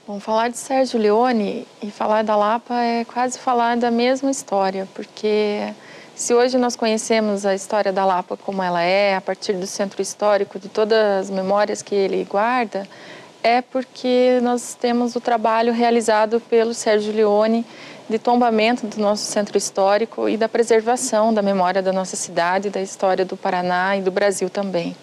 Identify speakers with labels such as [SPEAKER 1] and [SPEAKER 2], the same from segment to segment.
[SPEAKER 1] Bom, falar de Sérgio Leone e falar da Lapa é quase falar da mesma história, porque se hoje nós conhecemos a história da Lapa como ela é, a partir do centro histórico, de todas as memórias que ele guarda, é porque nós temos o trabalho realizado pelo Sérgio Leone de tombamento do nosso centro histórico e da preservação da memória da nossa cidade, da história do Paraná e do Brasil também.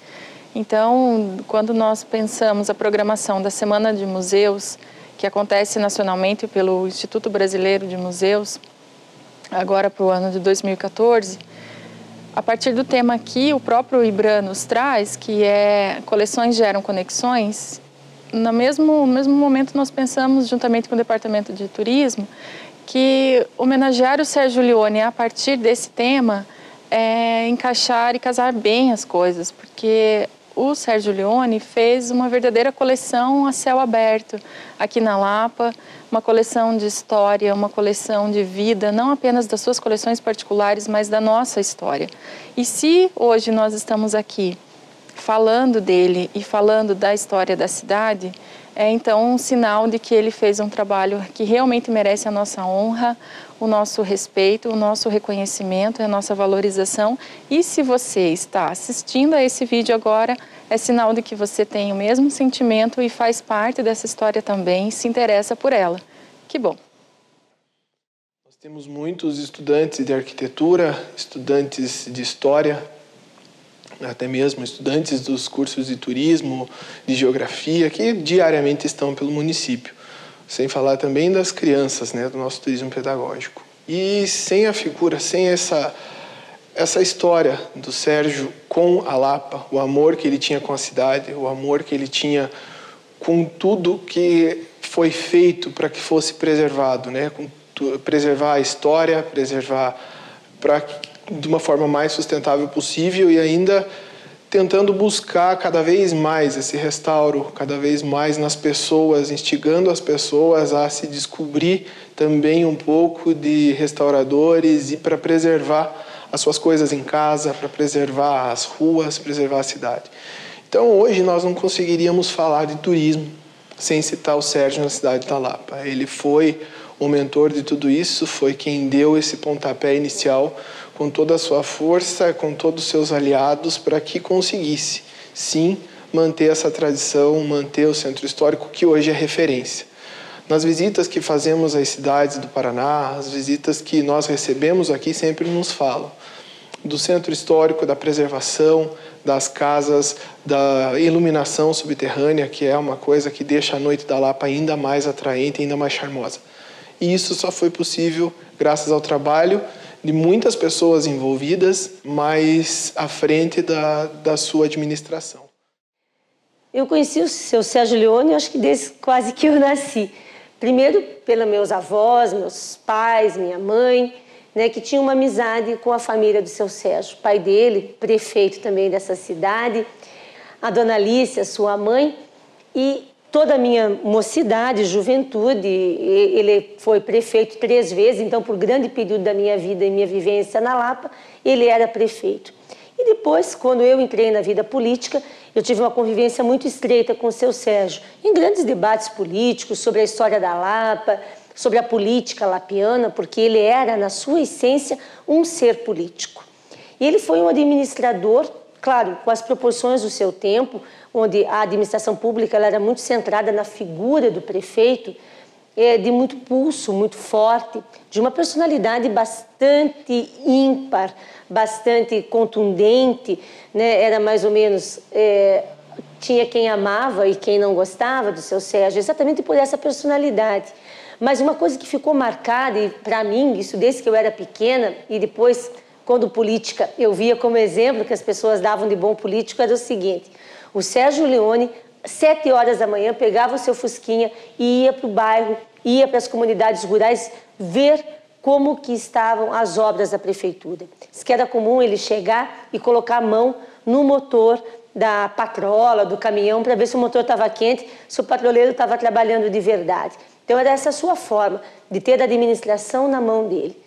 [SPEAKER 1] Então, quando nós pensamos a programação da Semana de Museus, que acontece nacionalmente pelo Instituto Brasileiro de Museus, agora para o ano de 2014, a partir do tema que o próprio IBRAM nos traz, que é Coleções Geram Conexões, no mesmo momento nós pensamos, juntamente com o Departamento de Turismo, que homenagear o Sérgio Leone a partir desse tema é encaixar e casar bem as coisas, porque o Sérgio Leone fez uma verdadeira coleção a céu aberto aqui na Lapa, uma coleção de história, uma coleção de vida, não apenas das suas coleções particulares, mas da nossa história. E se hoje nós estamos aqui falando dele e falando da história da cidade, é então um sinal de que ele fez um trabalho que realmente merece a nossa honra, o nosso respeito, o nosso reconhecimento, a nossa valorização. E se você está assistindo a esse vídeo agora, é sinal de que você tem o mesmo sentimento e faz parte dessa história também e se interessa por ela. Que bom!
[SPEAKER 2] Nós temos muitos estudantes de arquitetura, estudantes de história, até mesmo estudantes dos cursos de turismo, de geografia, que diariamente estão pelo município. Sem falar também das crianças, né, do nosso turismo pedagógico. E sem a figura, sem essa história do Sérgio com a Lapa, o amor que ele tinha com a cidade, o amor que ele tinha com tudo que foi feito para que fosse preservado, né, preservar a história, preservar de uma forma mais sustentável possível e ainda tentando buscar cada vez mais esse restauro, cada vez mais nas pessoas, instigando as pessoas a se descobrir também um pouco de restauradores e para preservar as suas coisas em casa, para preservar as ruas, preservar a cidade. Então hoje nós não conseguiríamos falar de turismo sem citar o Sérgio na cidade da Lapa. Ele foi o mentor de tudo isso, foi quem deu esse pontapé inicial com toda a sua força, com todos os seus aliados, para que conseguisse, sim, manter essa tradição, manter o centro histórico, que hoje é referência. Nas visitas que fazemos às cidades do Paraná, as visitas que nós recebemos aqui sempre nos falam do centro histórico, da preservação, das casas, da iluminação subterrânea, que é uma coisa que deixa a noite da Lapa ainda mais atraente, ainda mais charmosa. E isso só foi possível graças ao trabalho de muitas pessoas envolvidas, mas à frente da sua administração.
[SPEAKER 3] Eu conheci o seu Sérgio Leone, acho que desde quase que eu nasci. Primeiro pelos meus avós, meus pais, minha mãe, né, que tinham uma amizade com a família do seu Sérgio. O pai dele, prefeito também dessa cidade, a dona Alice, sua mãe, e toda a minha mocidade, juventude. Ele foi prefeito 3 vezes, então por grande período da minha vida e minha vivência na Lapa, ele era prefeito. E depois, quando eu entrei na vida política, eu tive uma convivência muito estreita com o seu Sérgio, em grandes debates políticos sobre a história da Lapa, sobre a política lapiana, porque ele era, na sua essência, um ser político. E ele foi um administrador, claro, com as proporções do seu tempo, onde a administração pública ela era muito centrada na figura do prefeito, de muito pulso, muito forte, de uma personalidade bastante ímpar, bastante contundente, né? Era mais ou menos, tinha quem amava e quem não gostava do seu Sérgio, exatamente por essa personalidade. Mas uma coisa que ficou marcada, e para mim, isso desde que eu era pequena, e depois, quando política, eu via como exemplo que as pessoas davam de bom político, era o seguinte: o Sérgio Leone, 7 horas da manhã, pegava o seu fusquinha e ia para o bairro, ia para as comunidades rurais ver como que estavam as obras da prefeitura. Diz que era comum ele chegar e colocar a mão no motor da patrola, do caminhão, para ver se o motor estava quente, se o patrulheiro estava trabalhando de verdade. Então era essa a sua forma de ter a administração na mão dele.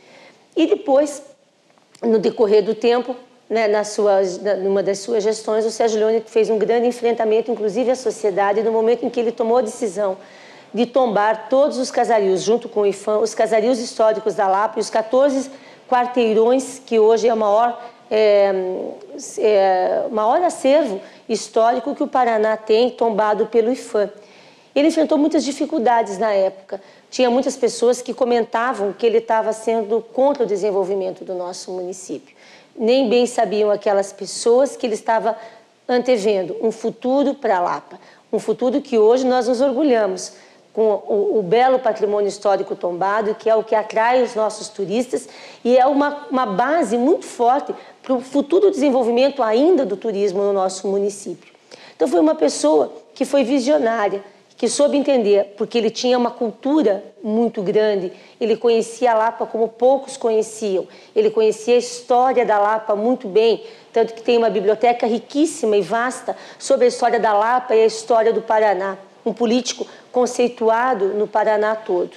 [SPEAKER 3] E depois, no decorrer do tempo, né, numa das suas gestões, o Sérgio Leone fez um grande enfrentamento, inclusive à sociedade, no momento em que ele tomou a decisão de tombar todos os casarios, junto com o IPHAN, os casarios históricos da Lapa e os 14 quarteirões, que hoje é o maior acervo histórico que o Paraná tem, tombado pelo IPHAN. Ele enfrentou muitas dificuldades na época. Tinha muitas pessoas que comentavam que ele estava sendo contra o desenvolvimento do nosso município. Nem bem sabiam aquelas pessoas que ele estava antevendo um futuro para a Lapa, um futuro que hoje nós nos orgulhamos, com o belo patrimônio histórico tombado, que é o que atrai os nossos turistas e é uma base muito forte para o futuro desenvolvimento ainda do turismo no nosso município. Então foi uma pessoa que foi visionária, que soube entender, porque ele tinha uma cultura muito grande, ele conhecia a Lapa como poucos conheciam, ele conhecia a história da Lapa muito bem, tanto que tem uma biblioteca riquíssima e vasta sobre a história da Lapa e a história do Paraná, um político conceituado no Paraná todo.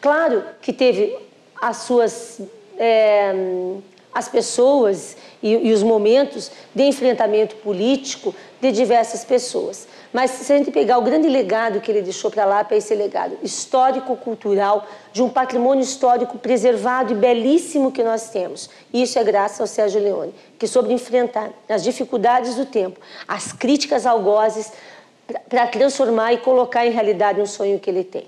[SPEAKER 3] Claro que teve as pessoas e os momentos de enfrentamento político de diversas pessoas. Mas se a gente pegar o grande legado que ele deixou para a Lapa, é esse legado histórico-cultural, de um patrimônio histórico preservado e belíssimo que nós temos. Isso é graças ao Sérgio Leone, que soube enfrentar as dificuldades do tempo, as críticas algozes, para transformar e colocar em realidade um sonho que ele tem,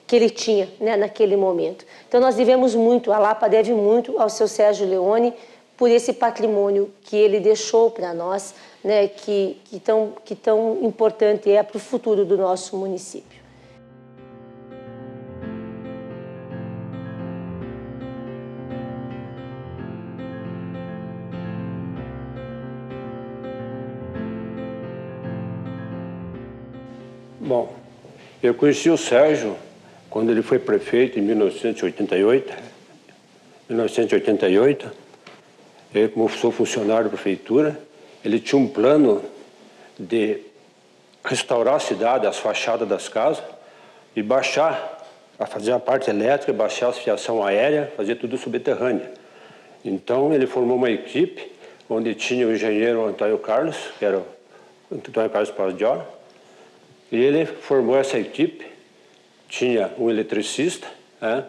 [SPEAKER 3] que ele tinha, né, naquele momento. Então nós devemos muito, a Lapa deve muito ao seu Sérgio Leone por esse patrimônio que ele deixou para nós, né, que tão importante é para o futuro do nosso município.
[SPEAKER 4] Bom, eu conheci o Sérgio quando ele foi prefeito em 1988. Eu, como sou funcionário da prefeitura, ele tinha um plano de restaurar a cidade, as fachadas das casas e baixar, fazer a parte elétrica, baixar a fiação aérea, fazer tudo subterrâneo. Então ele formou uma equipe onde tinha o engenheiro Antônio Carlos, que era o Antônio Carlos Pazdiora, e ele formou essa equipe, tinha um eletricista, né?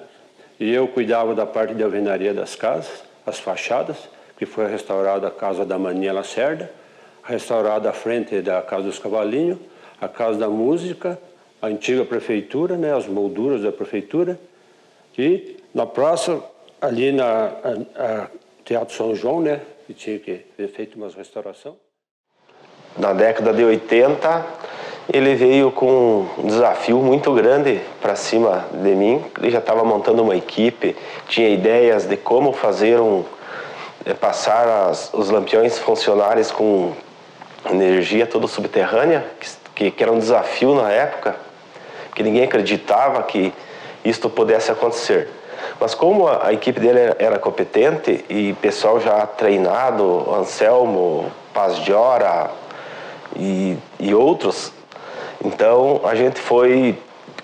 [SPEAKER 4] E eu cuidava da parte de alvenaria das casas, as fachadas, que foi restaurada a Casa da Maninha Lacerda, restaurada a frente da Casa dos Cavalinhos, a Casa da Música, a antiga prefeitura, né, as molduras da prefeitura, e na praça, ali na Teatro São João, né, que tinha que ter feito uma restauração.
[SPEAKER 5] Na década de 80, ele veio com um desafio muito grande para cima de mim. Ele já estava montando uma equipe, tinha ideias de como fazer passar os lampiões funcionários com energia toda subterrânea, que era um desafio na época, que ninguém acreditava que isto pudesse acontecer. Mas como a equipe dele era competente e pessoal já treinado, Anselmo, Pazdiora e outros, então a gente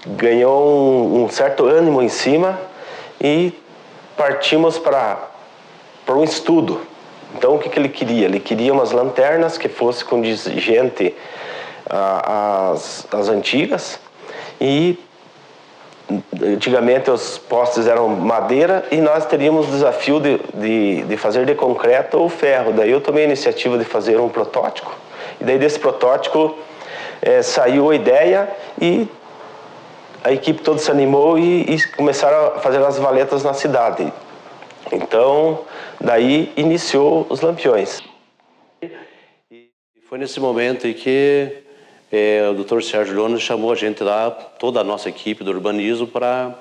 [SPEAKER 5] ganhou um certo ânimo em cima e partimos para um estudo. Então o que ele queria? Ele queria umas lanternas que fossem condizente às antigas, e antigamente os postes eram madeira e nós teríamos o desafio de fazer de concreto ou ferro. Daí eu tomei a iniciativa de fazer um protótipo, e daí desse protótipo saiu a ideia e a equipe toda se animou e começaram a fazer as valetas na cidade. Então, daí iniciou os lampiões.
[SPEAKER 6] E foi nesse momento em que o Dr. Sérgio Leone chamou a gente lá, toda a nossa equipe do urbanismo, para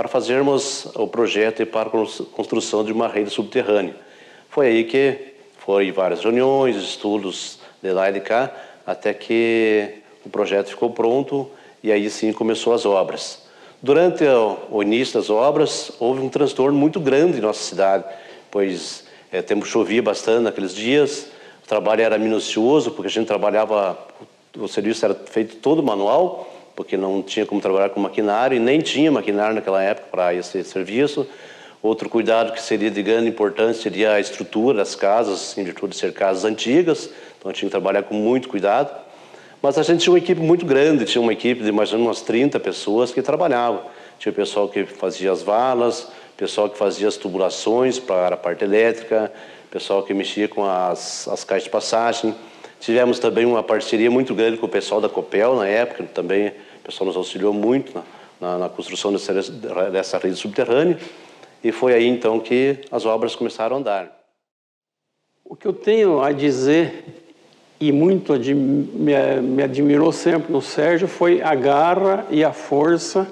[SPEAKER 6] fazermos o projeto e para a construção de uma rede subterrânea. Foi aí que foi várias reuniões, estudos de lá e de cá, até que o projeto ficou pronto e aí sim começou as obras. Durante o início das obras, houve um transtorno muito grande em nossa cidade, pois chovia bastante naqueles dias, o trabalho era minucioso, porque a gente trabalhava, o serviço era feito todo manual, porque não tinha como trabalhar com maquinário, e nem tinha maquinário naquela época para esse serviço. Outro cuidado que seria de grande importância seria a estrutura das casas, em virtude de ser casas antigas, então a gente tinha que trabalhar com muito cuidado. Mas a gente tinha uma equipe muito grande, tinha uma equipe de mais ou menos umas 30 pessoas que trabalhavam. Tinha o pessoal que fazia as valas, pessoal que fazia as tubulações para a parte elétrica, pessoal que mexia com as caixas de passagem. Tivemos também uma parceria muito grande com o pessoal da Copel na época, também o pessoal nos auxiliou muito na construção dessa rede subterrânea. E foi aí então que as obras começaram a andar.
[SPEAKER 4] O que eu tenho a dizer, e muito me admirou sempre no Sérgio, foi a garra e a força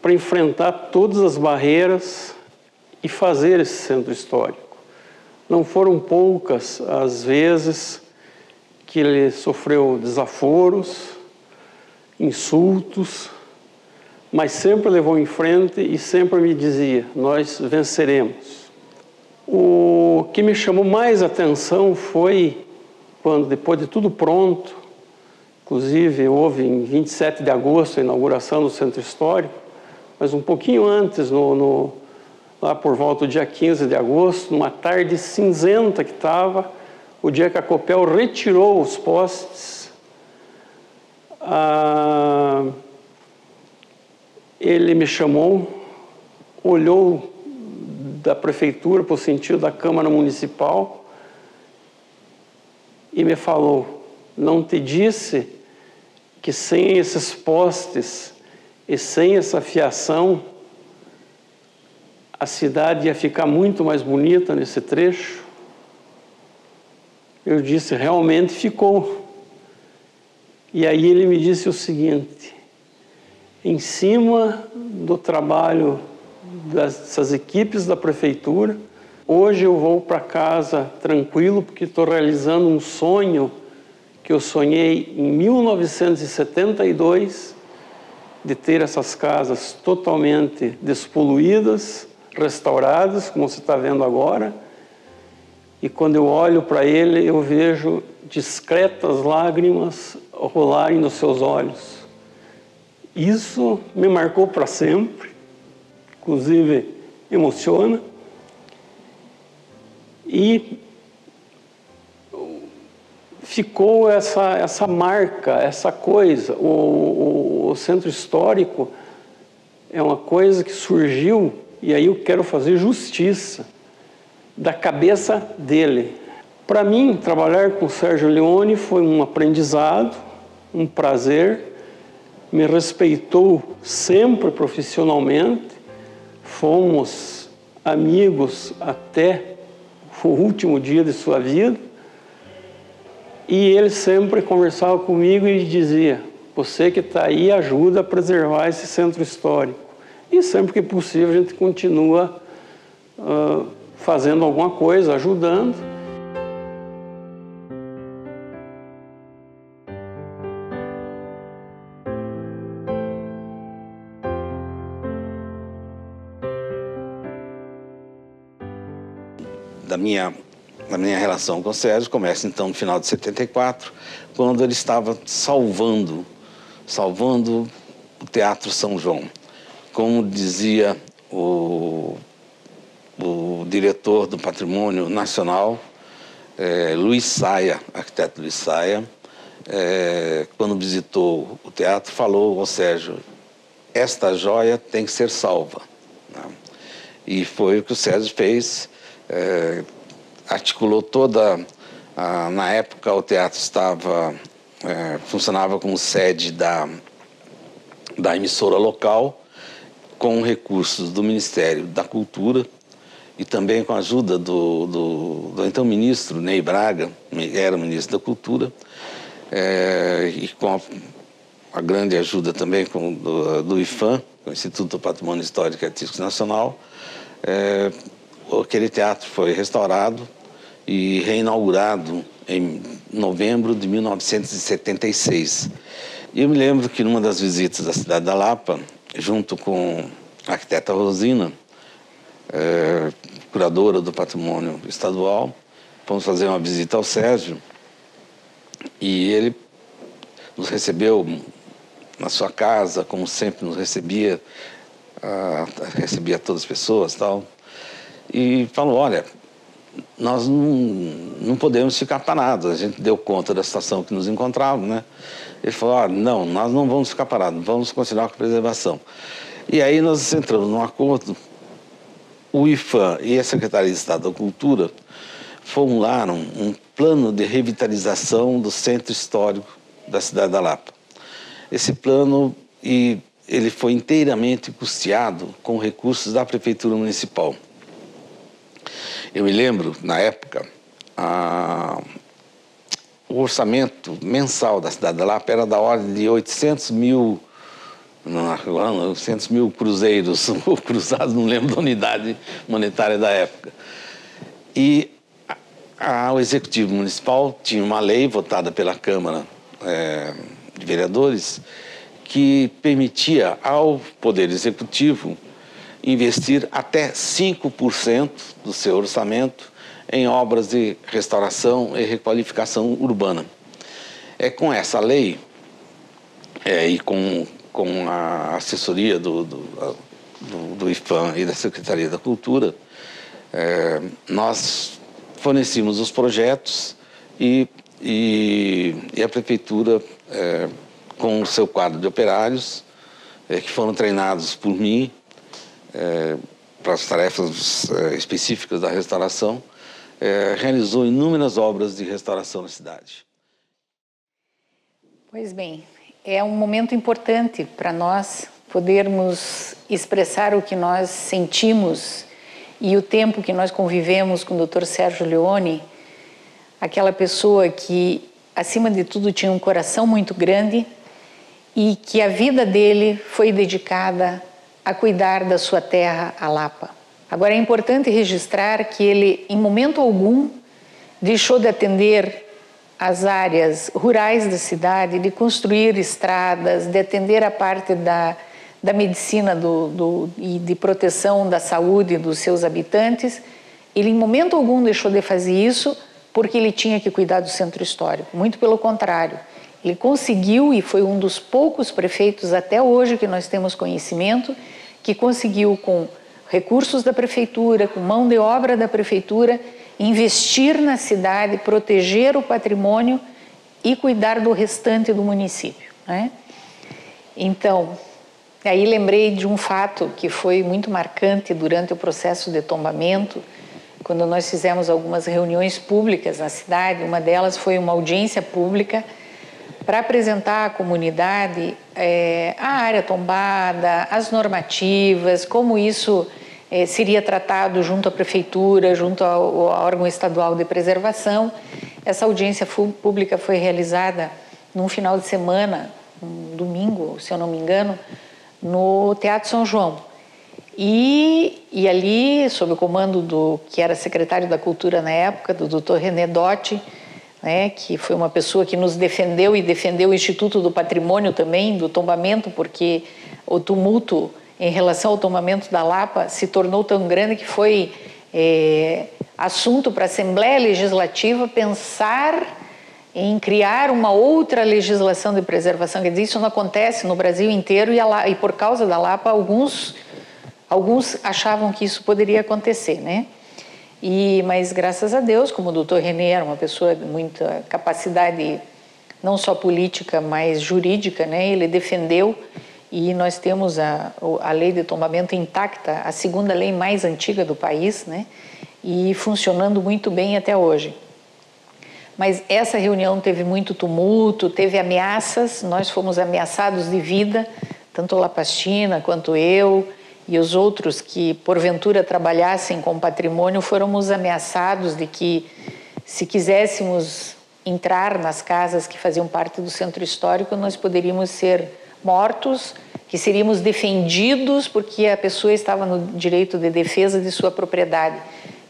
[SPEAKER 4] para enfrentar todas as barreiras e fazer esse centro histórico. Não foram poucas as vezes que ele sofreu desaforos, insultos, mas sempre levou em frente e sempre me dizia: nós venceremos. O que me chamou mais atenção foi quando, depois de tudo pronto, inclusive houve em 27 de agosto a inauguração do Centro Histórico, mas um pouquinho antes, lá por volta do dia 15 de agosto, numa tarde cinzenta que estava, o dia que a Copel retirou os postes, ele me chamou, olhou da prefeitura para o sentido da Câmara Municipal e me falou: não te disse que sem esses postes e sem essa fiação a cidade ia ficar muito mais bonita nesse trecho? Eu disse: realmente ficou. E aí ele me disse o seguinte: em cima do trabalho dessas equipes da prefeitura, hoje eu vou para casa tranquilo, porque estou realizando um sonho que eu sonhei em 1972, de ter essas casas totalmente despoluídas, restauradas, como você está vendo agora. E quando eu olho para ele, eu vejo discretas lágrimas rolarem nos seus olhos. Isso me marcou para sempre, inclusive emociona. E ficou essa marca, essa coisa. O Centro Histórico é uma coisa que surgiu, e aí eu quero fazer justiça, da cabeça dele. Para mim, trabalhar com o Sérgio Leone foi um aprendizado, um prazer, me respeitou sempre profissionalmente, fomos amigos até o último dia de sua vida, e ele sempre conversava comigo e dizia: você que está aí ajuda a preservar esse centro histórico. E sempre que possível a gente continua fazendo alguma coisa, ajudando.
[SPEAKER 7] Da minha relação com o Sérgio começa então no final de 74, quando ele estava salvando o Teatro São João. Como dizia o diretor do Patrimônio Nacional, Luiz Saia, arquiteto Luiz Saia, quando visitou o teatro, falou ao Sérgio: esta joia tem que ser salva. E foi o que o Sérgio fez. Articulou toda... na época o teatro funcionava como sede da emissora local, com recursos do Ministério da Cultura e também com a ajuda do então ministro Ney Braga, era ministro da Cultura, e com a grande ajuda também do IFAM, o Instituto do Patrimônio Histórico e Artístico Nacional. Aquele teatro foi restaurado e reinaugurado em novembro de 1976. E eu me lembro que numa das visitas da cidade da Lapa, junto com a arquiteta Rosina, curadora do Patrimônio Estadual, fomos fazer uma visita ao Sérgio e ele nos recebeu na sua casa, como sempre nos recebia todas as pessoas, tal. E falou: olha, nós não podemos ficar parados. A gente deu conta da situação que nos encontrávamos, né? Ele falou, não, nós não vamos ficar parados, vamos continuar com a preservação. E aí nós entramos num acordo, o IPHAN e a Secretaria de Estado da Cultura formularam um plano de revitalização do centro histórico da cidade da Lapa. Esse plano, ele foi inteiramente custeado com recursos da Prefeitura Municipal. Eu me lembro, na época, o orçamento mensal da cidade da Lapa era da ordem de 800 mil cruzeiros, ou cruzados, não lembro da unidade monetária da época. E o Executivo Municipal tinha uma lei votada pela Câmara de Vereadores que permitia ao Poder Executivo investir até 5% do seu orçamento em obras de restauração e requalificação urbana. Com essa lei e com a assessoria do IPHAN e da Secretaria da Cultura, nós fornecemos os projetos e a Prefeitura, com o seu quadro de operários, que foram treinados por mim, para as tarefas específicas da restauração, realizou inúmeras obras de restauração na cidade.
[SPEAKER 8] Pois bem, é um momento importante para nós podermos expressar o que nós sentimos e o tempo que nós convivemos com o Dr. Sérgio Leone, aquela pessoa que, acima de tudo, tinha um coração muito grande e que a vida dele foi dedicada a cuidar da sua terra, a Lapa. Agora, é importante registrar que ele, em momento algum, deixou de atender as áreas rurais da cidade, de construir estradas, de atender a parte da medicina e de proteção da saúde dos seus habitantes. Ele, em momento algum, deixou de fazer isso porque ele tinha que cuidar do centro histórico. Muito pelo contrário. Ele conseguiu, e foi um dos poucos prefeitos até hoje que nós temos conhecimento, que conseguiu, com recursos da prefeitura, com mão de obra da prefeitura, investir na cidade, proteger o patrimônio e cuidar do restante do município, né? Então, aí lembrei de um fato que foi muito marcante durante o processo de tombamento, quando nós fizemos algumas reuniões públicas na cidade. Uma delas foi uma audiência pública para apresentar à comunidade a área tombada, as normativas, como isso seria tratado junto à prefeitura, junto ao órgão estadual de preservação. Essa audiência pública foi realizada num final de semana, um domingo, se eu não me engano, no Teatro São João. E ali, sob o comando do que era secretário da Cultura na época, do Dr. René Dotti, né, que foi uma pessoa que nos defendeu e defendeu o Instituto do Patrimônio também, do tombamento, porque o tumulto em relação ao tombamento da Lapa se tornou tão grande que foi assunto para a Assembleia Legislativa pensar em criar uma outra legislação de preservação. Quer dizer, isso não acontece no Brasil inteiro e por causa da Lapa, alguns achavam que isso poderia acontecer, né? Mas graças a Deus, como o doutor René era uma pessoa de muita capacidade, não só política, mas jurídica, né? Ele defendeu, e nós temos a lei de tombamento intacta, a segunda lei mais antiga do país, né? E funcionando muito bem até hoje. Mas essa reunião teve muito tumulto, teve ameaças, nós fomos ameaçados de vida, tanto a Lapastina quanto eu, e os outros que, porventura, trabalhassem com patrimônio, fomos ameaçados de que, se quiséssemos entrar nas casas que faziam parte do centro histórico, nós poderíamos ser mortos, que seríamos defendidos porque a pessoa estava no direito de defesa de sua propriedade.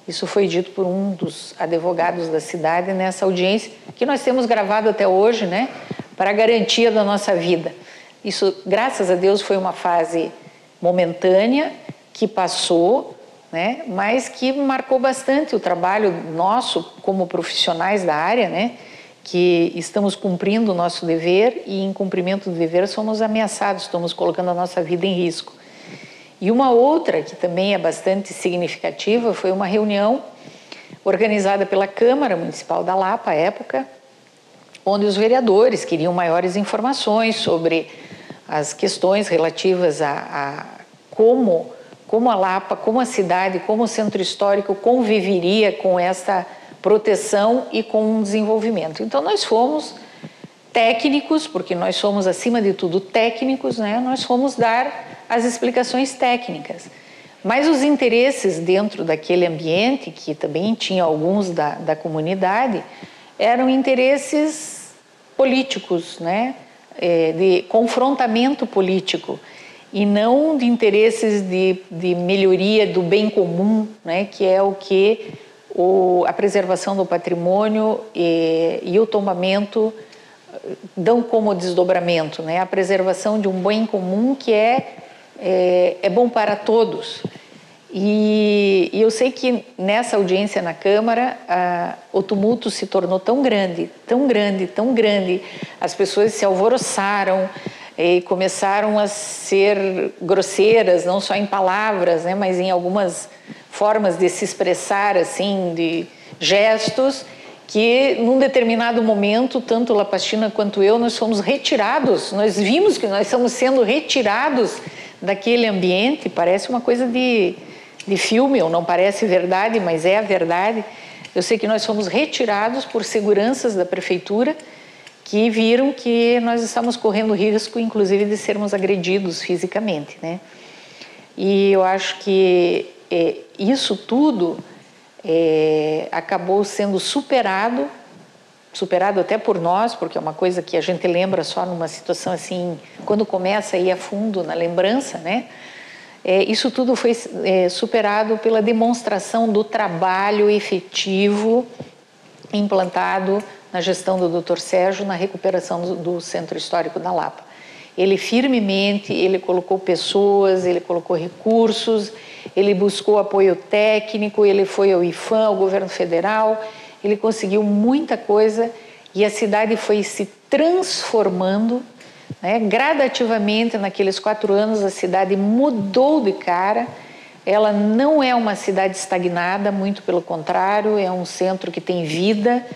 [SPEAKER 8] Isso foi dito por um dos advogados da cidade nessa audiência, que nós temos gravado até hoje, né, para a garantia da nossa vida. Isso, graças a Deus, foi uma fase momentânea, que passou, né, mas que marcou bastante o trabalho nosso como profissionais da área, né, que estamos cumprindo o nosso dever e, em cumprimento do dever, somos ameaçados, estamos colocando a nossa vida em risco. E uma outra, que também é bastante significativa, foi uma reunião organizada pela Câmara Municipal da Lapa, à época, onde os vereadores queriam maiores informações sobre as questões relativas a como a Lapa, como a cidade, como o centro histórico conviveria com essa proteção e com o desenvolvimento. Então, nós fomos técnicos, porque nós somos, acima de tudo, técnicos, né? Nós fomos dar as explicações técnicas. Mas os interesses dentro daquele ambiente, que também tinha alguns da comunidade, eram interesses políticos, né? De confrontamento político, e não de interesses de melhoria do bem comum, né? Que é o que a preservação do patrimônio e o tombamento dão como desdobramento, né? A preservação de um bem comum que é bom para todos. E eu sei que nessa audiência na Câmara, o tumulto se tornou tão grande, tão grande, tão grande, as pessoas se alvoroçaram e começaram a ser grosseiras, não só em palavras, né, mas em algumas formas de se expressar, assim, de gestos, que num determinado momento, tanto Lapastina quanto eu, nós fomos retirados, nós vimos que nós estamos sendo retirados daquele ambiente. Parece uma coisa de filme, ou não parece verdade, mas é a verdade. Eu sei que nós fomos retirados por seguranças da prefeitura, que viram que nós estamos correndo risco, inclusive, de sermos agredidos fisicamente, né? E eu acho que isso tudo acabou sendo superado até por nós, porque é uma coisa que a gente lembra só numa situação assim, quando começa a ir a fundo na lembrança, né? Isso tudo foi superado pela demonstração do trabalho efetivo implantado na gestão do Dr. Sérgio na recuperação do Centro Histórico da Lapa. Ele firmemente, ele colocou pessoas, ele colocou recursos, ele buscou apoio técnico, ele foi ao IFAM, ao governo federal, ele conseguiu muita coisa e a cidade foi se transformando, né? Gradativamente, naqueles 4 anos, a cidade mudou de cara. Ela não é uma cidade estagnada, muito pelo contrário, é um centro que tem vida,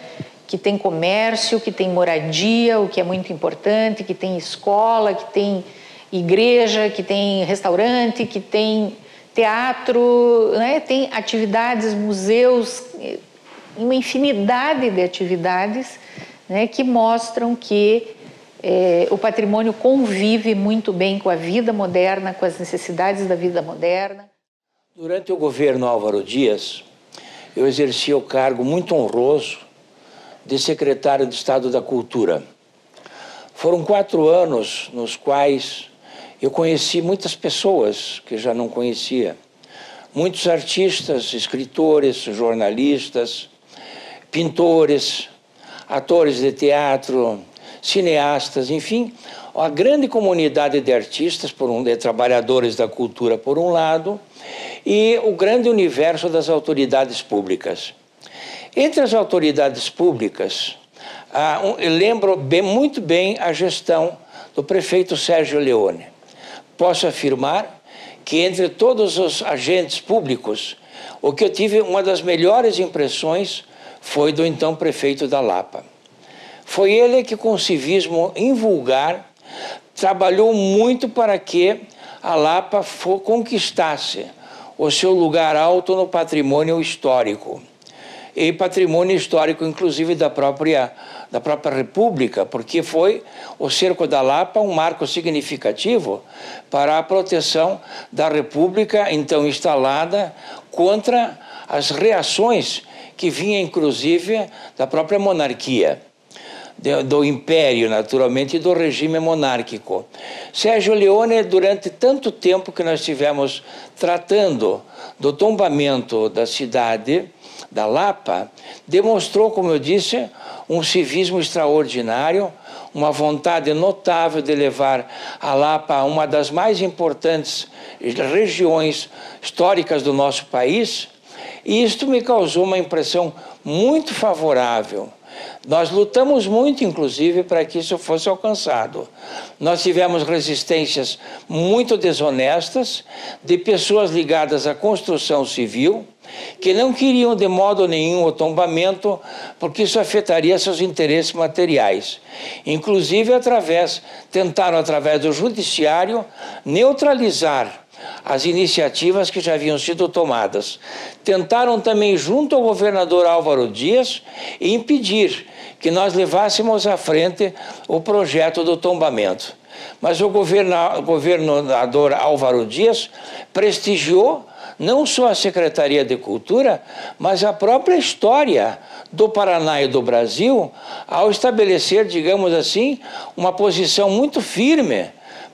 [SPEAKER 8] que tem comércio, que tem moradia, o que é muito importante, que tem escola, que tem igreja, que tem restaurante, que tem teatro, né? Tem atividades, museus, uma infinidade de atividades, né? Que mostram que o patrimônio convive muito bem com a vida moderna, com as necessidades da vida moderna.
[SPEAKER 9] Durante o governo Álvaro Dias, eu exercia o cargo muito honroso de secretário de Estado da Cultura. Foram 4 anos nos quais eu conheci muitas pessoas que já não conhecia. Muitos artistas, escritores, jornalistas, pintores, atores de teatro, cineastas, enfim, a grande comunidade de artistas, de trabalhadores da cultura por um lado, e o grande universo das autoridades públicas. Entre as autoridades públicas, eu lembro muito bem a gestão do prefeito Sérgio Leone. Posso afirmar que entre todos os agentes públicos, o que eu tive uma das melhores impressões foi do então prefeito da Lapa. Foi ele que, com civismo invulgar, trabalhou muito para que a Lapa conquistasse o seu lugar alto no patrimônio histórico. E patrimônio histórico, inclusive, da própria República, porque foi o Cerco da Lapa um marco significativo para a proteção da República, então instalada, contra as reações que vinham, inclusive, da própria monarquia, do império, naturalmente, e do regime monárquico. Sérgio Leone, durante tanto tempo que nós estivemos tratando do tombamento da cidade da Lapa, demonstrou, como eu disse, um civismo extraordinário, uma vontade notável de levar a Lapa a uma das mais importantes regiões históricas do nosso país, e isto me causou uma impressão muito favorável. Nós lutamos muito, inclusive, para que isso fosse alcançado. Nós tivemos resistências muito desonestas de pessoas ligadas à construção civil, que não queriam de modo nenhum o tombamento, porque isso afetaria seus interesses materiais. Inclusive, tentaram, através do judiciário, neutralizar as iniciativas que já haviam sido tomadas. Tentaram também, junto ao governador Álvaro Dias, impedir que nós levássemos à frente o projeto do tombamento. Mas o governador Álvaro Dias prestigiou não só a Secretaria de Cultura, mas a própria história do Paraná e do Brasil, ao estabelecer, digamos assim, uma posição muito firme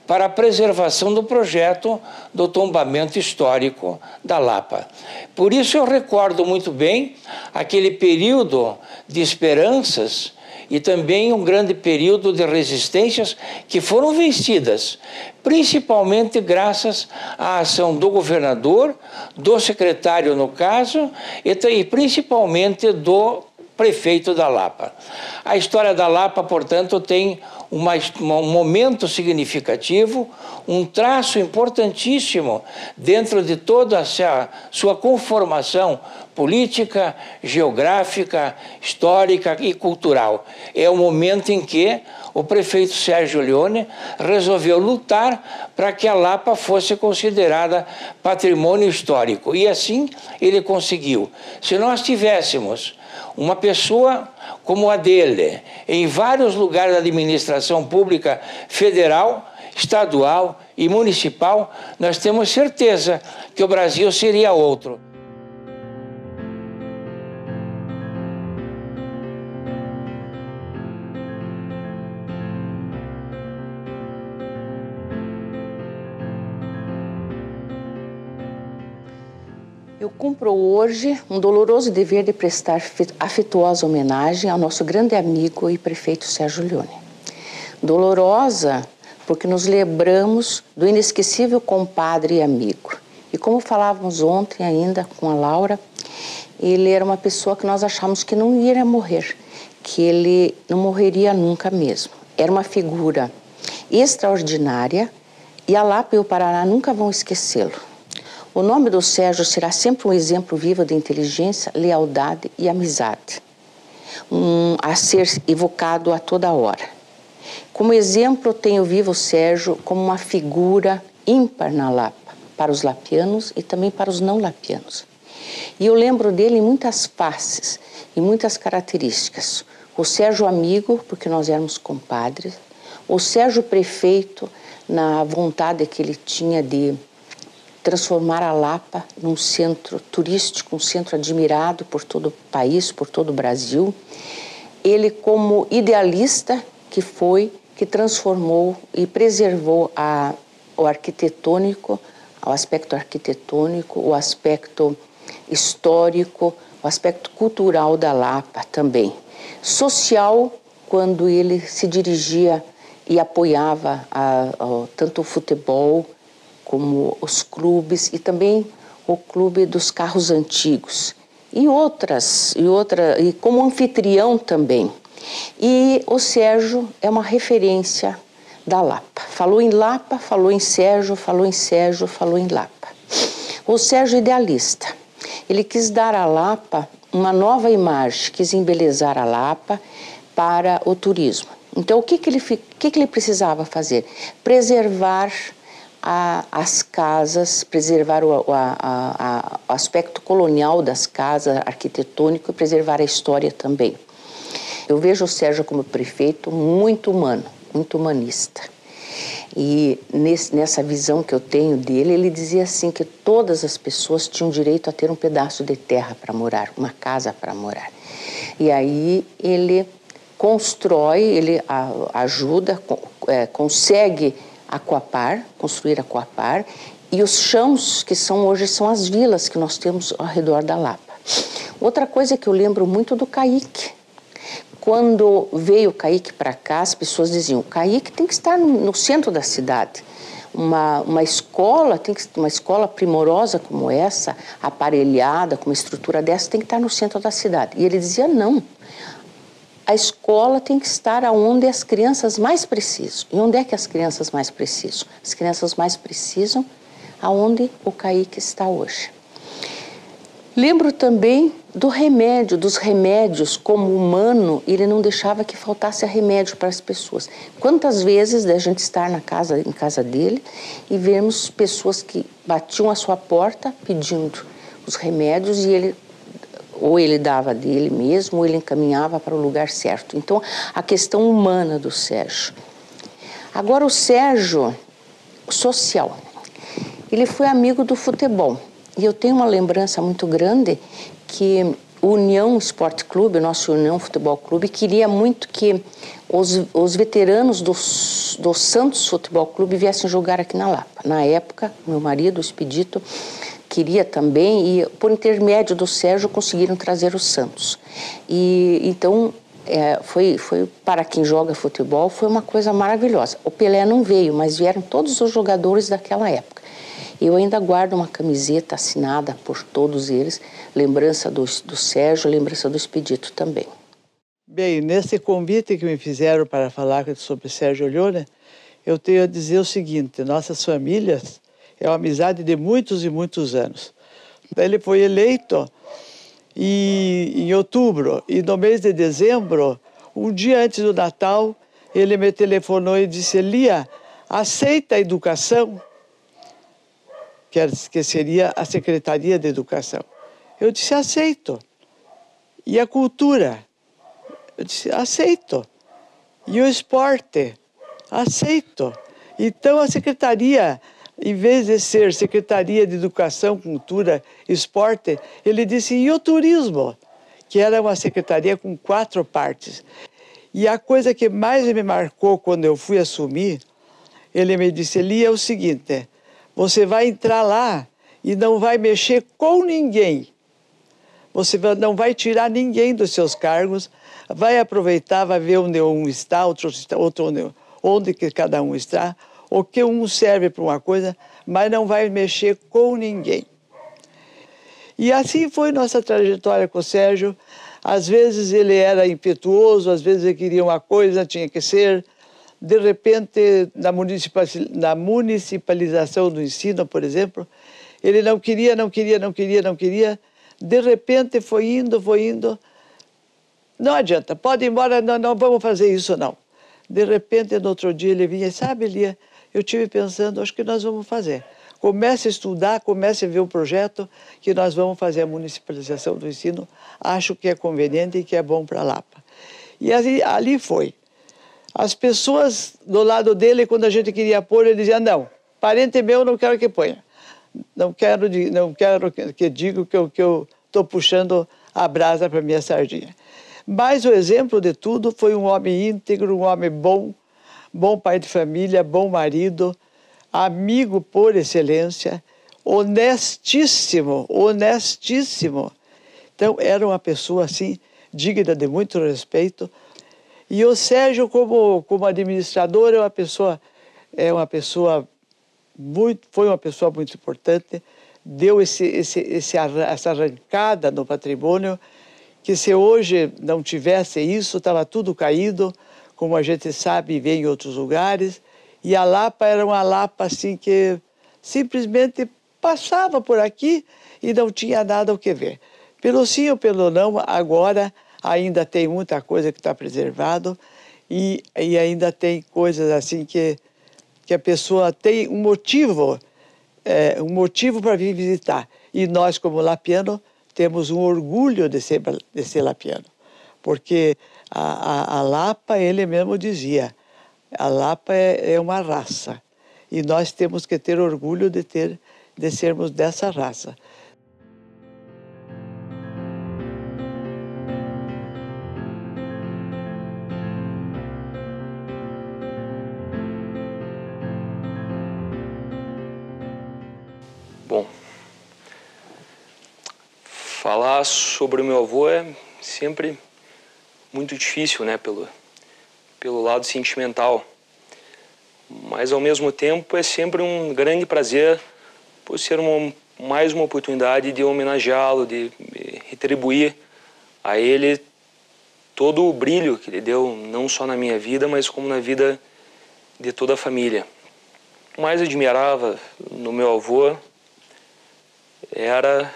[SPEAKER 9] para a preservação do projeto do tombamento histórico da Lapa. Por isso eu recordo muito bem aquele período de esperanças e também um grande período de resistências que foram vencidas, principalmente graças à ação do governador, do secretário no caso, e principalmente do prefeito da Lapa. A história da Lapa, portanto, tem um momento significativo, um traço importantíssimo dentro de toda a sua conformação política, geográfica, histórica e cultural. É o momento em que o prefeito Sérgio Leone resolveu lutar para que a Lapa fosse considerada patrimônio histórico. E assim ele conseguiu. Se nós tivéssemos uma pessoa como a dele, em vários lugares da administração pública federal, estadual e municipal, nós temos certeza que o Brasil seria outro.
[SPEAKER 10] Eu cumpro hoje um doloroso dever de prestar afetuosa homenagem ao nosso grande amigo e prefeito Sérgio Leone. Dolorosa porque nos lembramos do inesquecível compadre e amigo. E como falávamos ontem ainda com a Laura, ele era uma pessoa que nós achávamos que não iria morrer, que ele não morreria nunca mesmo. Era uma figura extraordinária e a Lapa e o Paraná nunca vão esquecê-lo. O nome do Sérgio será sempre um exemplo vivo de inteligência, lealdade e amizade, a ser evocado a toda hora. Como exemplo, tenho vivo o Sérgio como uma figura ímpar na Lapa, para os lapianos e também para os não lapianos. E eu lembro dele em muitas faces e muitas características. O Sérgio amigo, porque nós éramos compadres, o Sérgio prefeito, na vontade que ele tinha de transformar a Lapa num centro turístico, um centro admirado por todo o país, por todo o Brasil. Ele, como idealista que foi, que transformou e preservou o arquitetônico, o aspecto arquitetônico, o aspecto histórico, o aspecto cultural da Lapa também. Social, quando ele se dirigia e apoiava tanto o futebol, como os clubes e também o clube dos carros antigos e como anfitrião também. E o Sérgio é uma referência da Lapa. Falou em Lapa, falou em Sérgio, falou em Sérgio, falou em Lapa. O Sérgio idealista, ele quis dar à Lapa uma nova imagem, quis embelezar a Lapa para o turismo. Então o que ele precisava fazer? Preservar as casas, preservar o aspecto colonial das casas, arquitetônico, e preservar a história também. Eu vejo o Sérgio como prefeito muito humano, muito humanista. E nessa visão que eu tenho dele, ele dizia assim que todas as pessoas tinham direito a ter um pedaço de terra para morar, uma casa para morar. E aí ele constrói, ele ajuda, consegue construir Aquapar, e os chãos que hoje são as vilas que nós temos ao redor da Lapa. Outra coisa que eu lembro muito do Caique. Quando veio o Caique para cá, as pessoas diziam, o Caique tem que estar no centro da cidade. Uma escola, uma escola primorosa como essa, aparelhada, com uma estrutura dessa, tem que estar no centro da cidade. E ele dizia, não. A escola tem que estar onde as crianças mais precisam. E onde é que as crianças mais precisam? As crianças mais precisam aonde o Caique está hoje. Lembro também dos remédios. Como humano, ele não deixava que faltasse remédio para as pessoas. Quantas vezes a gente estar em casa dele e vemos pessoas que batiam à sua porta pedindo os remédios, e ou ele dava dele mesmo, ou ele encaminhava para o lugar certo. Então, a questão humana do Sérgio. Agora, o Sérgio, social, ele foi amigo do futebol. E eu tenho uma lembrança muito grande que o União Esporte Clube, o nosso União Futebol Clube, queria muito que os veteranos do Santos Futebol Clube viessem jogar aqui na Lapa. Na época, meu marido, o Expedito, queria também, e por intermédio do Sérgio conseguiram trazer o Santos. E então, foi para quem joga futebol, foi uma coisa maravilhosa. O Pelé não veio, mas vieram todos os jogadores daquela época. Eu ainda guardo uma camiseta assinada por todos eles, lembrança do Sérgio, lembrança do Expedito também.
[SPEAKER 11] Bem, nesse convite que me fizeram para falar sobre Sérgio Leone, eu tenho a dizer o seguinte: nossas famílias é uma amizade de muitos e muitos anos. Ele foi eleito em outubro, e no mês de dezembro, um dia antes do Natal, ele me telefonou e disse: Lia, aceita a educação? Que seria a Secretaria de Educação. Eu disse: aceito. E a cultura? Eu disse: aceito. E o esporte? Aceito. Então a secretaria, em vez de ser Secretaria de Educação, Cultura, Esporte, ele disse: e o turismo? Que era uma secretaria com 4 partes. E a coisa que mais me marcou quando eu fui assumir, ele me disse: Lia, é o seguinte, você vai entrar lá e não vai mexer com ninguém. Você não vai tirar ninguém dos seus cargos, vai aproveitar, vai ver onde um está, outro onde que cada um está, ou que um serve para uma coisa, mas não vai mexer com ninguém. E assim foi nossa trajetória com o Sérgio. Às vezes ele era impetuoso, às vezes ele queria uma coisa, tinha que ser. De repente, na municipalização do ensino, por exemplo, ele não queria. De repente foi indo. Não adianta, pode ir embora, não vamos fazer isso não. De repente, no outro dia ele vinha: sabe, Lia, eu estive pensando, acho que nós vamos fazer. Comece a estudar, comece a ver o projeto que nós vamos fazer a municipalização do ensino. Acho que é conveniente e que é bom para a Lapa. E ali foi. As pessoas do lado dele, quando a gente queria pôr, ele dizia: não, parente meu, não quero que ponha. Não quero que diga que eu estou puxando a brasa para minha sardinha. Mas o exemplo de tudo foi um homem íntegro, um homem bom, bom pai de família, bom marido, amigo por excelência, honestíssimo. Então, era uma pessoa, assim, digna de muito respeito. E o Sérgio, como administrador, foi uma pessoa muito importante, deu essa arrancada no patrimônio, que se hoje não tivesse isso, estava tudo caído, como a gente sabe e vê em outros lugares. E a Lapa era uma Lapa assim que simplesmente passava por aqui e não tinha nada o que ver. Pelo sim ou pelo não, agora ainda tem muita coisa que está preservado e ainda tem coisas assim que a pessoa tem um motivo para vir visitar. E nós, como lapiano, temos um orgulho de ser lapiano, porque a Lapa, ele mesmo dizia, a Lapa é uma raça e nós temos que ter orgulho de sermos dessa raça.
[SPEAKER 12] Bom, falar sobre o meu avô é sempre muito difícil, né, pelo lado sentimental. Mas, ao mesmo tempo, é sempre um grande prazer por ser mais uma oportunidade de homenageá-lo, de retribuir a ele todo o brilho que ele deu, não só na minha vida, mas como na vida de toda a família. O mais admirava no meu avô era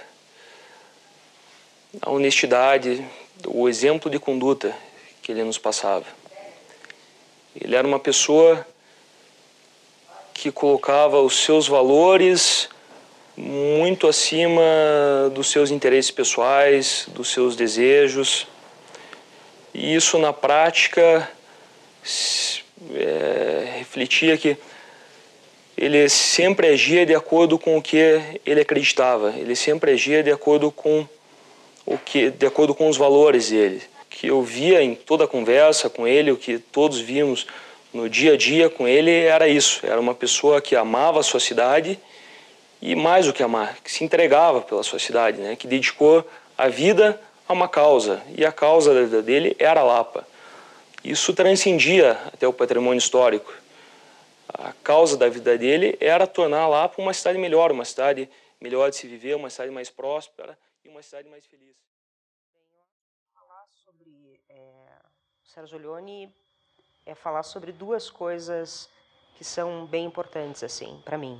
[SPEAKER 12] a honestidade, o exemplo de conduta que ele nos passava. Ele era uma pessoa que colocava os seus valores muito acima dos seus interesses pessoais, dos seus desejos. E isso, na prática, refletia que ele sempre agia de acordo com o que ele acreditava. Ele sempre agia de acordo com os valores dele. O que eu via em toda a conversa com ele, o que todos vimos no dia a dia com ele, era isso. Era uma pessoa que amava a sua cidade e, mais do que amar, que se entregava pela sua cidade, né? Que dedicou a vida a uma causa. E a causa da vida dele era a Lapa. Isso transcendia até o patrimônio histórico. A causa da vida dele era tornar a Lapa uma cidade melhor de se viver, uma cidade mais próspera e uma cidade mais feliz.
[SPEAKER 13] Falar sobre o Sérgio Leone é falar sobre duas coisas que são bem importantes assim para mim,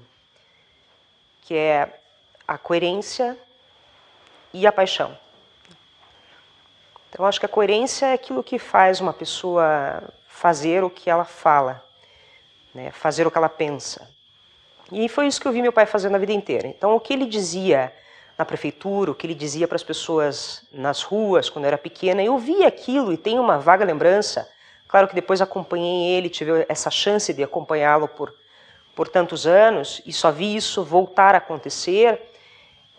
[SPEAKER 13] que é a coerência e a paixão. Então, eu acho que a coerência é aquilo que faz uma pessoa fazer o que ela fala, né? Fazer o que ela pensa. E foi isso que eu vi meu pai fazendo a vida inteira. Então, o que ele dizia na prefeitura, o que ele dizia para as pessoas nas ruas, quando eu era pequena, eu via aquilo e tenho uma vaga lembrança. Claro que depois acompanhei ele, tive essa chance de acompanhá-lo por tantos anos, e só vi isso voltar a acontecer,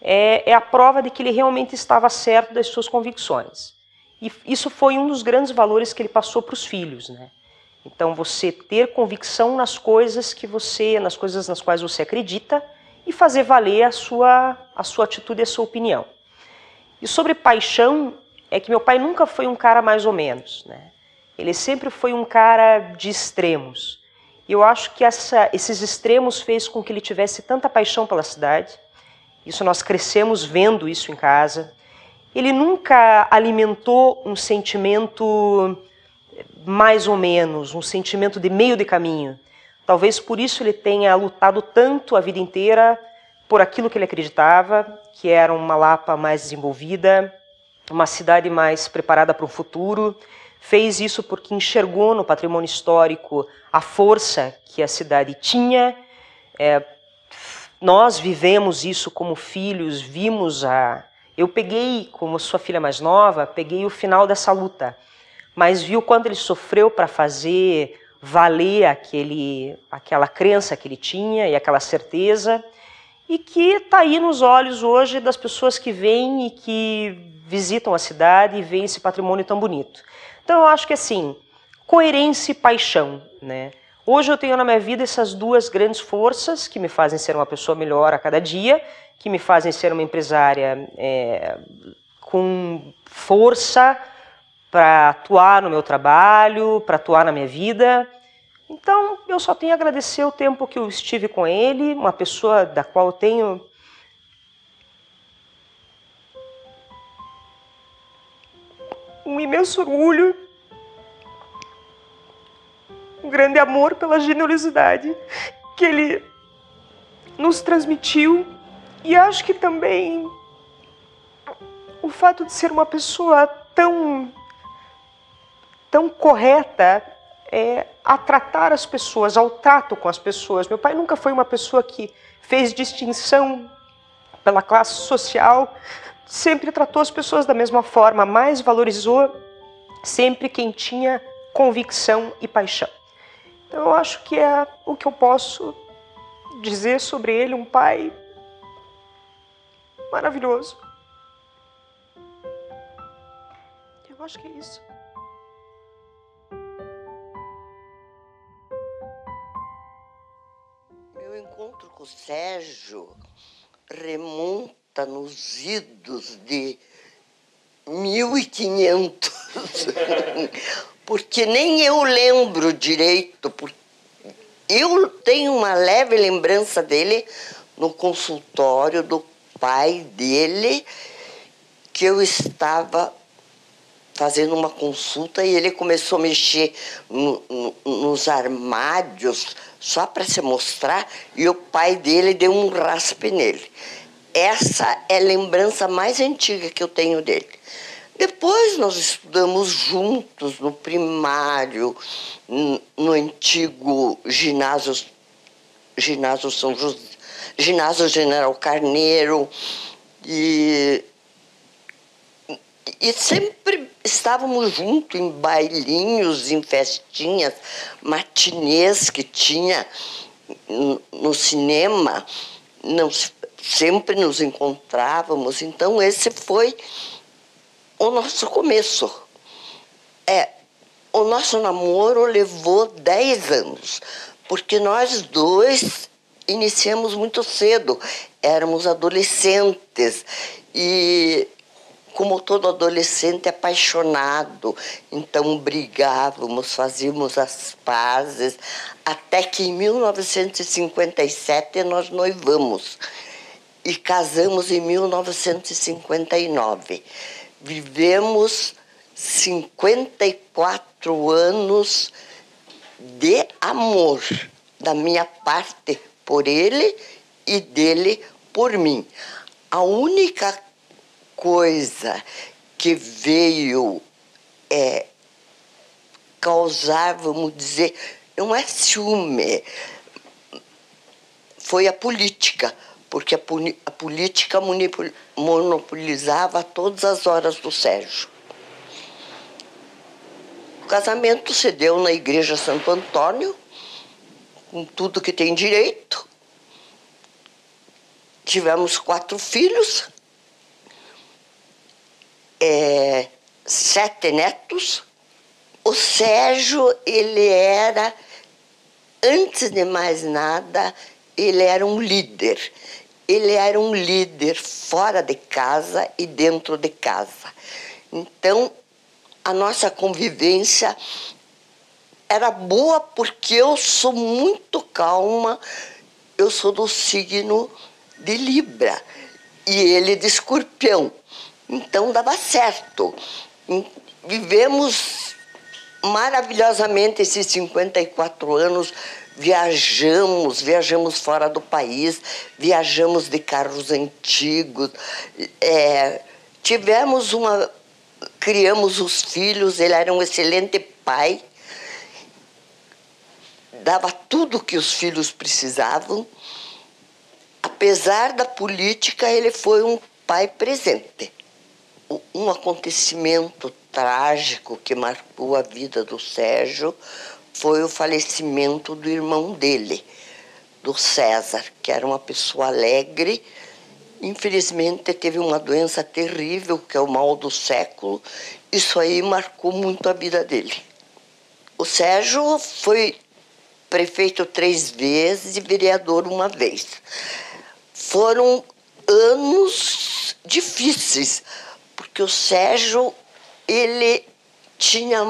[SPEAKER 13] é a prova de que ele realmente estava certo das suas convicções. E isso foi um dos grandes valores que ele passou para os filhos, né? Então, você ter convicção nas coisas nas coisas nas quais você acredita e fazer valer a sua atitude e a sua opinião. E sobre paixão, é que meu pai nunca foi um cara mais ou menos, né? Ele sempre foi um cara de extremos. E eu acho que esses extremos fez com que ele tivesse tanta paixão pela cidade. Isso nós crescemos vendo isso em casa. Ele nunca alimentou um sentimento mais ou menos, um sentimento de meio de caminho. Talvez por isso ele tenha lutado tanto a vida inteira por aquilo que ele acreditava, que era uma Lapa mais desenvolvida, uma cidade mais preparada para o futuro. Fez isso porque enxergou no patrimônio histórico a força que a cidade tinha. Nós vivemos isso como filhos, Eu peguei, como sua filha mais nova, peguei o final dessa luta, mas vi o quanto ele sofreu para fazer valer aquela crença que ele tinha e aquela certeza, e que está aí nos olhos hoje das pessoas que vêm e que visitam a cidade e veem esse patrimônio tão bonito. Então eu acho que assim, coerência e paixão, né? Hoje eu tenho na minha vida essas duas grandes forças que me fazem ser uma pessoa melhor a cada dia, que me fazem ser uma empresária com força para atuar no meu trabalho, para atuar na minha vida. Então, eu só tenho a agradecer o tempo que eu estive com ele, uma pessoa da qual eu tenho um imenso orgulho, um grande amor pela generosidade que ele nos transmitiu. E acho que também o fato de ser uma pessoa tão correta a tratar as pessoas, ao trato com as pessoas. Meu pai nunca foi uma pessoa que fez distinção pela classe social, sempre tratou as pessoas da mesma forma, mas valorizou sempre quem tinha convicção e paixão. Então eu acho que é o que eu posso dizer sobre ele, um pai maravilhoso. Eu acho que é isso.
[SPEAKER 14] Meu encontro com o Sérgio remonta nos idos de 1500. Porque nem eu lembro direito. Eu tenho uma leve lembrança dele no consultório do pai dele, que eu estava fazendo uma consulta e ele começou a mexer nos armários só para se mostrar, e o pai dele deu um raspe nele. essa é a lembrança mais antiga que eu tenho dele. Depois nós estudamos juntos no primário, no antigo ginásio São José, ginásio General Carneiro, e sempre estávamos juntos em bailinhos, em festinhas, matinês que tinha no cinema, sempre nos encontrávamos. Então esse foi o nosso começo. O nosso namoro levou 10 anos, porque nós dois iniciamos muito cedo, éramos adolescentes e, como todo adolescente, apaixonado, então brigávamos, fazíamos as pazes, até que em 1957 nós noivamos e casamos em 1959. Vivemos 54 anos de amor, da minha parte por ele e dele por mim. A única coisa que veio causar, vamos dizer, não é ciúme, foi a política, porque a política monopolizava todas as horas do Sérgio. O casamento se deu na Igreja Santo Antônio, com tudo que tem direito. Tivemos 4 filhos, 7 netos. O Sérgio, ele era, antes de mais nada, ele era um líder. Ele era um líder fora de casa e dentro de casa. Então, a nossa convivência era boa porque eu sou muito calma, eu sou do signo de Libra e ele de Escorpião. Então dava certo. Vivemos maravilhosamente esses 54 anos, viajamos fora do país, viajamos de carros antigos, criamos os filhos, ele era um excelente pai, dava tudo o que os filhos precisavam. Apesar da política, ele foi um pai presente. Um acontecimento trágico que marcou a vida do Sérgio foi o falecimento do irmão dele, do César, que era uma pessoa alegre. Infelizmente teve uma doença terrível, que é o mal do século. Isso aí marcou muito a vida dele. O Sérgio foi prefeito 3 vezes e vereador 1 vez. Foram anos difíceis, porque o Sérgio, ele tinha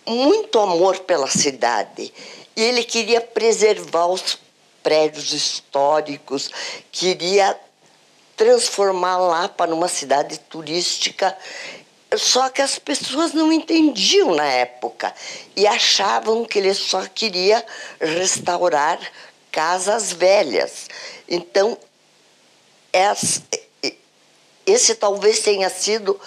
[SPEAKER 14] muito amor pela cidade e ele queria preservar os prédios históricos, queria transformar Lapa numa cidade turística, só que as pessoas não entendiam na época e achavam que ele só queria restaurar casas velhas. Então, essa talvez tenha sido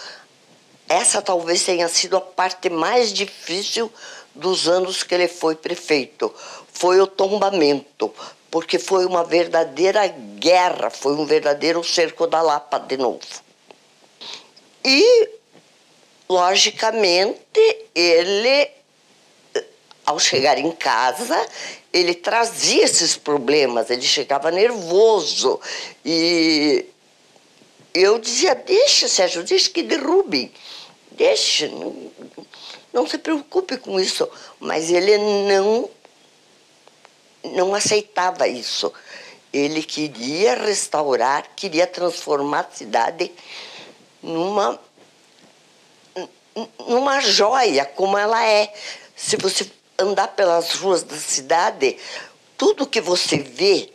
[SPEAKER 14] a parte mais difícil dos anos que ele foi prefeito. Foi o tombamento, porque foi uma verdadeira guerra, foi um verdadeiro cerco da Lapa de novo. E, logicamente, ele, ao chegar em casa, ele trazia esses problemas, ele chegava nervoso. E eu dizia, deixa, Sérgio, deixa que derrubem, deixa, não se preocupe com isso. Mas ele não aceitava isso. Ele queria restaurar, queria transformar a cidade numa joia, como ela é. Se você andar pelas ruas da cidade, tudo que você vê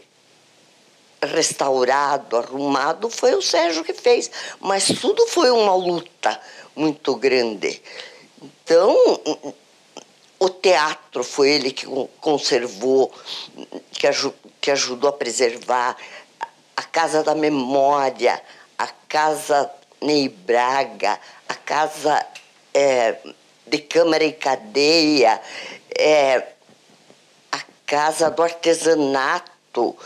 [SPEAKER 14] restaurado, arrumado, foi o Sérgio que fez. Mas tudo foi uma luta muito grande. Então, o teatro foi ele que conservou, que ajudou a preservar a Casa da Memória, a Casa Ney Braga, a Casa de Câmara e Cadeia, a Casa do Artesanato.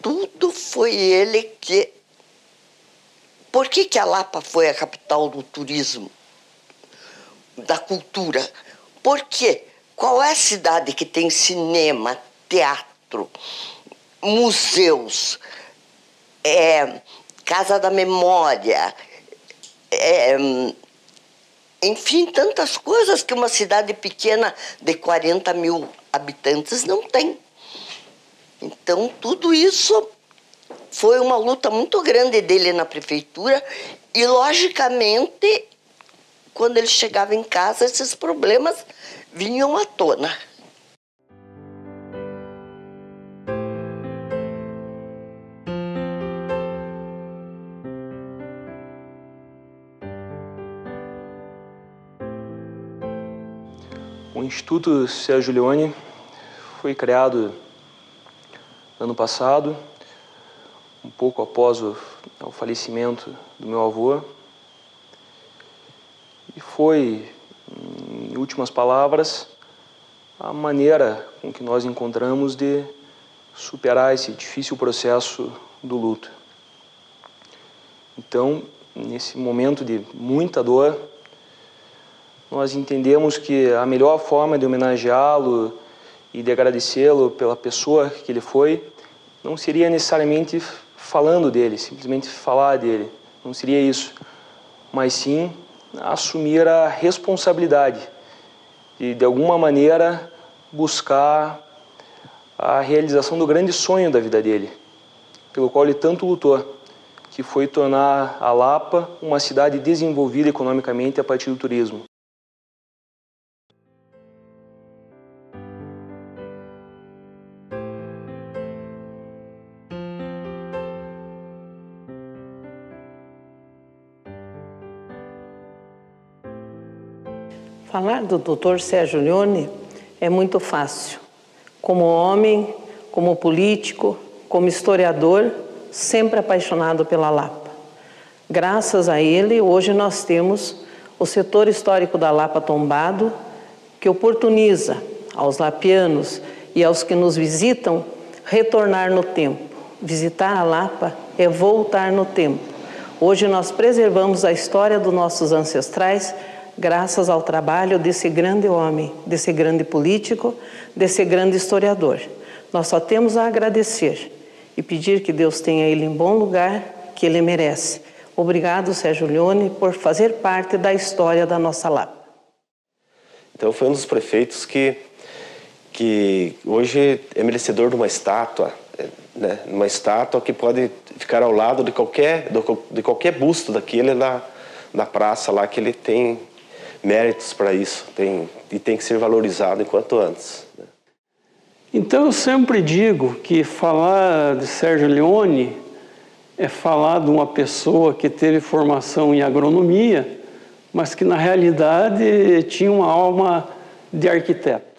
[SPEAKER 14] Tudo foi ele que... Por que a Lapa foi a capital do turismo, da cultura? Por quê? Qual é a cidade que tem cinema, teatro, museus, Casa da Memória, enfim, tantas coisas que uma cidade pequena de 40 mil habitantes não tem. Então, tudo isso foi uma luta muito grande dele na prefeitura e, logicamente, quando ele chegava em casa, esses problemas vinham à tona.
[SPEAKER 12] O Instituto Sérgio Leone foi criado ano passado, um pouco após o falecimento do meu avô, e foi, em últimas palavras, a maneira com que nós encontramos de superar esse difícil processo do luto. Então, nesse momento de muita dor, nós entendemos que a melhor forma de homenageá-lo e de agradecê-lo pela pessoa que ele foi, não seria necessariamente falando dele, simplesmente falar dele, não seria isso, mas sim assumir a responsabilidade e, de alguma maneira, buscar a realização do grande sonho da vida dele, pelo qual ele tanto lutou, que foi tornar a Lapa uma cidade desenvolvida economicamente a partir do turismo.
[SPEAKER 15] Falar do Dr. Sérgio Leone é muito fácil. Como homem, como político, como historiador, sempre apaixonado pela Lapa. Graças a ele, hoje nós temos o setor histórico da Lapa tombado, que oportuniza aos lapianos e aos que nos visitam retornar no tempo. Visitar a Lapa é voltar no tempo. Hoje nós preservamos a história dos nossos ancestrais graças ao trabalho desse grande homem, desse grande político, desse grande historiador. Nós só temos a agradecer e pedir que Deus tenha ele em bom lugar, que ele merece. Obrigado, Sérgio Leone, por fazer parte da história da nossa Lapa.
[SPEAKER 5] Então foi um dos prefeitos que hoje é merecedor de uma estátua, né? Uma estátua que pode ficar ao lado de qualquer busto daquele na praça lá, que ele tem méritos para isso, e tem que ser valorizado enquanto antes.
[SPEAKER 16] Então eu sempre digo que falar de Sérgio Leone é falar de uma pessoa que teve formação em agronomia, mas que na realidade tinha uma alma de arquiteto.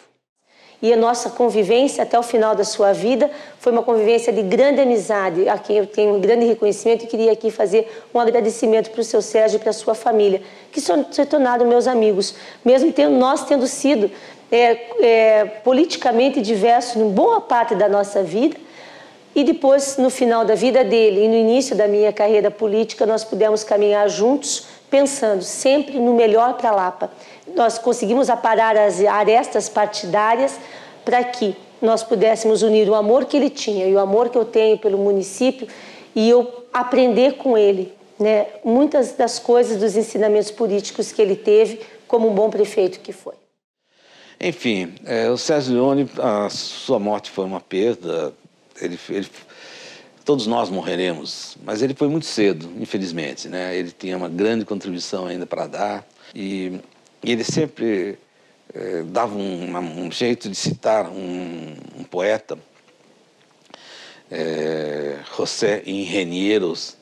[SPEAKER 3] E a nossa convivência até o final da sua vida foi uma convivência de grande amizade, a quem eu tenho um grande reconhecimento, e queria aqui fazer um agradecimento para o seu Sérgio e para a sua família, que se tornaram meus amigos, mesmo nós tendo sido politicamente diversos em boa parte da nossa vida, e depois, no final da vida dele e no início da minha carreira política, nós pudemos caminhar juntos, pensando sempre no melhor para a Lapa. Nós conseguimos aparar as arestas partidárias para que nós pudéssemos unir o amor que ele tinha e o amor que eu tenho pelo município, e eu aprender com ele, né, muitas das coisas, dos ensinamentos políticos que ele teve como um bom prefeito que foi.
[SPEAKER 7] Enfim, o Sérgio Leone, a sua morte foi uma perda. Todos nós morreremos, mas ele foi muito cedo, infelizmente, né? Ele tinha uma grande contribuição ainda para dar, e ele sempre dava um jeito de citar um poeta, José Ingenieros,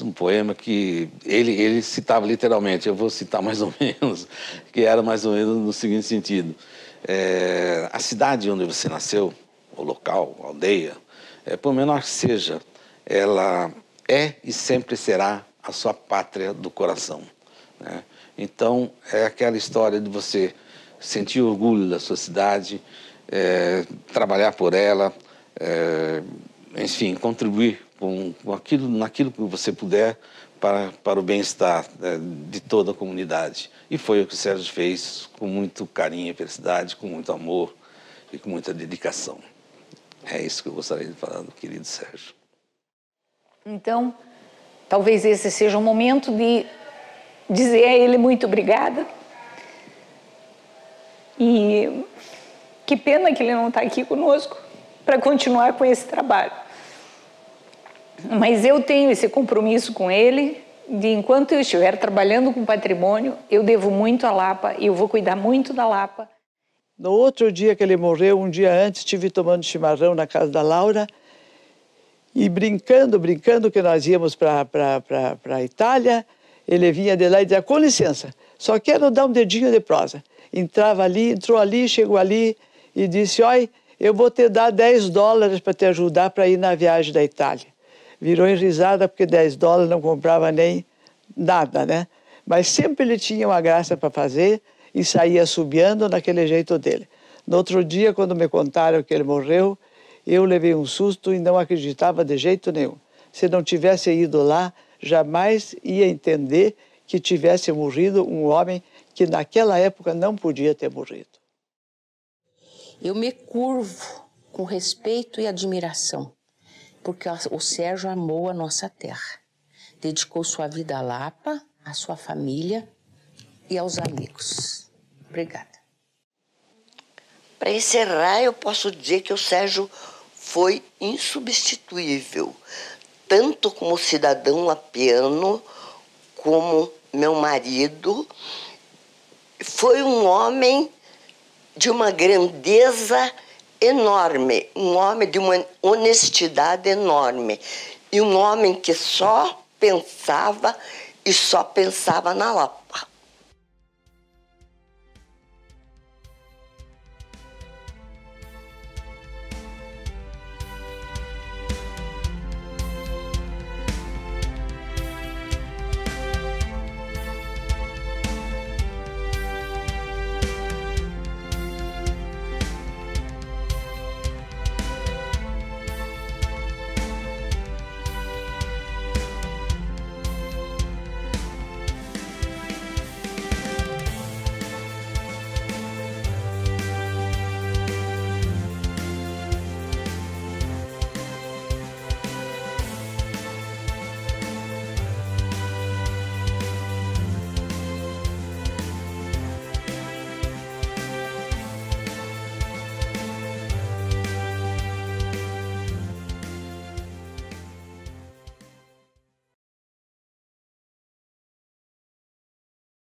[SPEAKER 7] um poema que ele citava literalmente, eu vou citar mais ou menos, que era mais ou menos no seguinte sentido: a cidade onde você nasceu, o local, a aldeia, por menor que seja, ela é e sempre será a sua pátria do coração, né? Então, é aquela história de você sentir orgulho da sua cidade, trabalhar por ela, enfim, contribuir naquilo que você puder para o bem-estar de toda a comunidade. E foi o que o Sérgio fez com muito carinho e felicidade, com muito amor e com muita dedicação. É isso que eu gostaria de falar do querido Sérgio.
[SPEAKER 8] Então, talvez esse seja o momento de dizer a ele muito obrigada. E que pena que ele não está aqui conosco para continuar com esse trabalho. Mas eu tenho esse compromisso com ele, de enquanto eu estiver trabalhando com patrimônio, eu devo muito à Lapa e eu vou cuidar muito da Lapa.
[SPEAKER 11] No outro dia que ele morreu, um dia antes, estive tomando chimarrão na casa da Laura e brincando que nós íamos para a Itália, ele vinha de lá e dizia, com licença, só quero dar um dedinho de prosa. Entrava ali, entrou ali, chegou ali e disse, olha, eu vou te dar $10 para te ajudar para ir na viagem da Itália. Virou em risada porque $10 não comprava nem nada, né? Mas sempre ele tinha uma graça para fazer e saía assobiando naquele jeito dele. No outro dia, quando me contaram que ele morreu, eu levei um susto e não acreditava de jeito nenhum. Se não tivesse ido lá, jamais ia entender que tivesse morrido um homem que naquela época não podia ter morrido.
[SPEAKER 10] Eu me curvo com respeito e admiração, porque o Sérgio amou a nossa terra. Dedicou sua vida à Lapa, à sua família e aos amigos. Obrigada.
[SPEAKER 14] Para encerrar, eu posso dizer que o Sérgio foi insubstituível, tanto como cidadão lapiano, como meu marido. Foi um homem de uma grandeza enorme, um homem de uma honestidade enorme, e um homem que só pensava na Lapa.